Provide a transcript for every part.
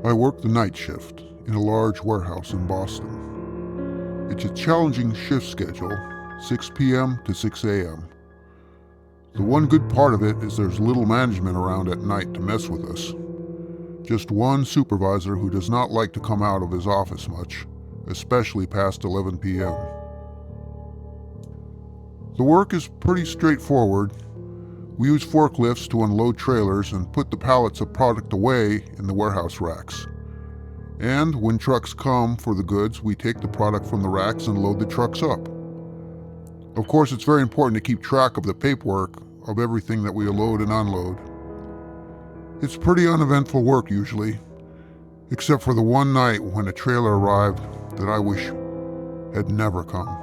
I work the night shift in a large warehouse in Boston. It's a challenging shift schedule, 6 p.m. to 6 a.m. The one good part of it is there's little management around at night to mess with us. Just one supervisor who does not like to come out of his office much, especially past 11 p.m. The work is pretty straightforward. We use forklifts to unload trailers and put the pallets of product away in the warehouse racks. And when trucks come for the goods, we take the product from the racks and load the trucks up. Of course, it's very important to keep track of the paperwork of everything that we load and unload. It's pretty uneventful work usually, except for the one night when a trailer arrived that I wish had never come.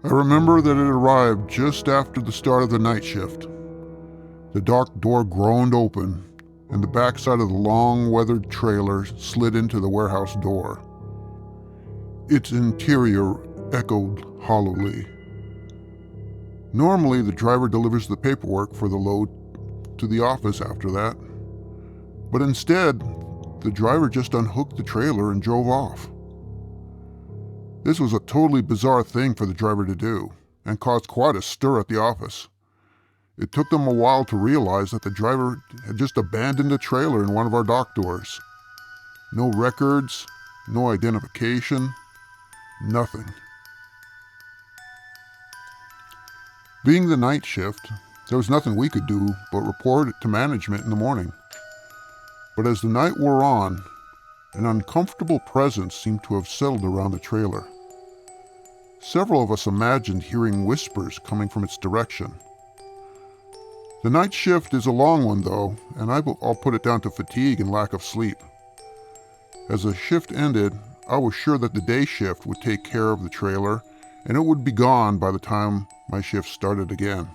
I remember that it arrived just after the start of the night shift. The dark door groaned open, and the backside of the long weathered trailer slid into the warehouse door. Its interior echoed hollowly. Normally, the driver delivers the paperwork for the load to the office after that, but instead, the driver just unhooked the trailer and drove off. This was a totally bizarre thing for the driver to do, and caused quite a stir at the office. It took them a while to realize that the driver had just abandoned the trailer in one of our dock doors. No records, no identification, nothing. Being the night shift, there was nothing we could do but report it to management in the morning. But as the night wore on, an uncomfortable presence seemed to have settled around the trailer. Several of us imagined hearing whispers coming from its direction. The night shift is a long one though, and I'll put it down to fatigue and lack of sleep. As the shift ended, I was sure that the day shift would take care of the trailer and it would be gone by the time my shift started again.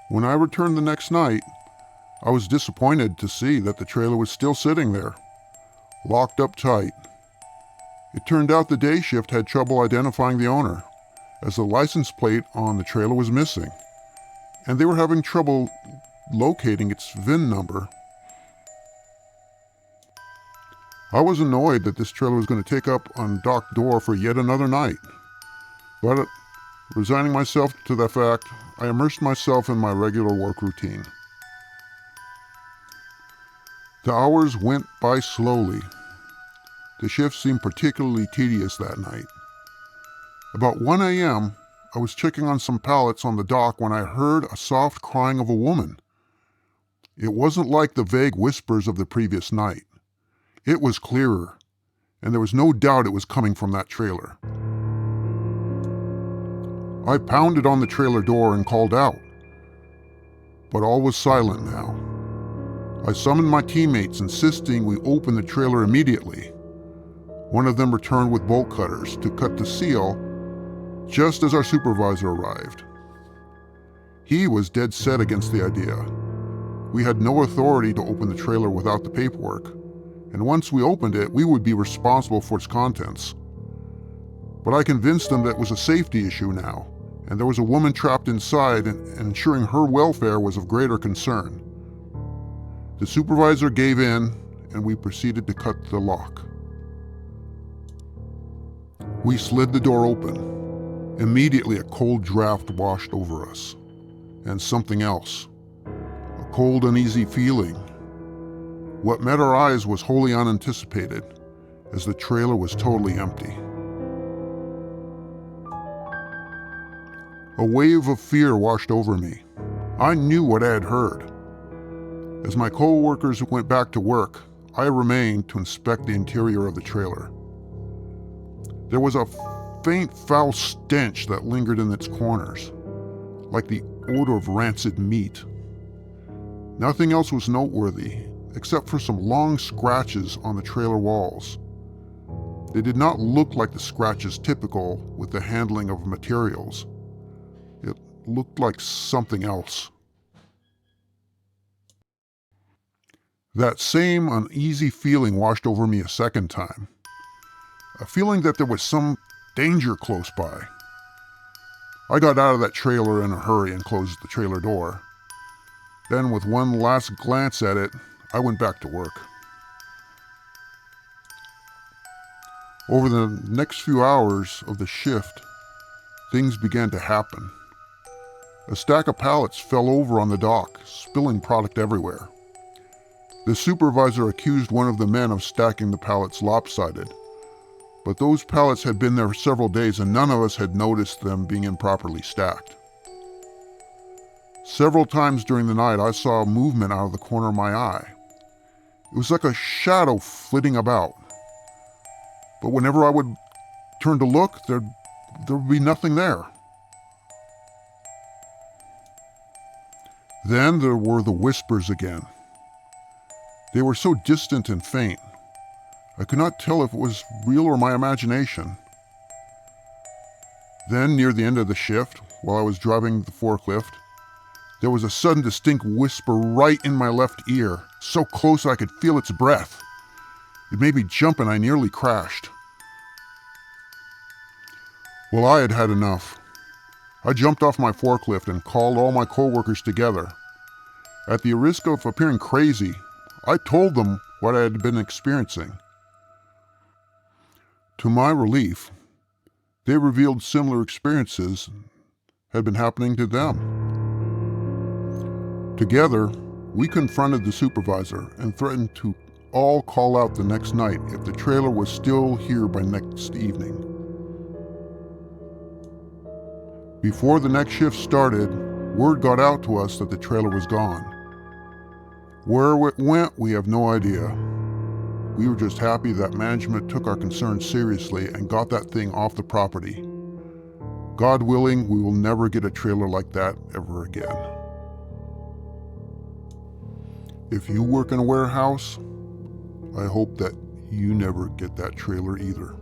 When I returned the next night, I was disappointed to see that the trailer was still sitting there, locked up tight. It turned out the day shift had trouble identifying the owner, as the license plate on the trailer was missing, and they were having trouble locating its VIN number. I was annoyed that this trailer was going to take up on dock door for yet another night, but resigning myself to that fact, I immersed myself in my regular work routine. The hours went by slowly. The shift seemed particularly tedious that night. About 1 a.m., I was checking on some pallets on the dock when I heard a soft crying of a woman. It wasn't like the vague whispers of the previous night. It was clearer, and there was no doubt it was coming from that trailer. I pounded on the trailer door and called out, but all was silent now. I summoned my teammates, insisting we open the trailer immediately. One of them returned with bolt cutters to cut the seal just as our supervisor arrived. He was dead set against the idea. We had no authority to open the trailer without the paperwork, and once we opened it, we would be responsible for its contents. But I convinced them that it was a safety issue now, and there was a woman trapped inside, and ensuring her welfare was of greater concern. The supervisor gave in, and we proceeded to cut the lock. We slid the door open. Immediately a cold draft washed over us, and something else. A cold, uneasy feeling. What met our eyes was wholly unanticipated, as the trailer was totally empty. A wave of fear washed over me. I knew what I had heard. As my co-workers went back to work, I remained to inspect the interior of the trailer. There was a faint foul stench that lingered in its corners, like the odor of rancid meat. Nothing else was noteworthy, except for some long scratches on the trailer walls. They did not look like the scratches typical with the handling of materials. It looked like something else. That same uneasy feeling washed over me a second time. A feeling that there was some danger close by. I got out of that trailer in a hurry and closed the trailer door. Then, with one last glance at it, I went back to work. Over the next few hours of the shift, things began to happen. A stack of pallets fell over on the dock, spilling product everywhere. The supervisor accused one of the men of stacking the pallets lopsided, but those pallets had been there several days and none of us had noticed them being improperly stacked. Several times during the night, I saw movement out of the corner of my eye. It was like a shadow flitting about. But whenever I would turn to look, there would be nothing there. Then there were the whispers again. They were so distant and faint, I could not tell if it was real or my imagination. Then, near the end of the shift, while I was driving the forklift, there was a sudden distinct whisper right in my left ear, so close I could feel its breath. It made me jump and I nearly crashed. Well, I had had enough. I jumped off my forklift and called all my coworkers together. At the risk of appearing crazy, I told them what I had been experiencing. To my relief, they revealed similar experiences had been happening to them. Together, we confronted the supervisor and threatened to all call out the next night if the trailer was still here by next evening. Before the next shift started, word got out to us that the trailer was gone. Where it went, we have no idea. We were just happy that management took our concerns seriously and got that thing off the property. God willing, we will never get a trailer like that ever again. If you work in a warehouse, I hope that you never get that trailer either.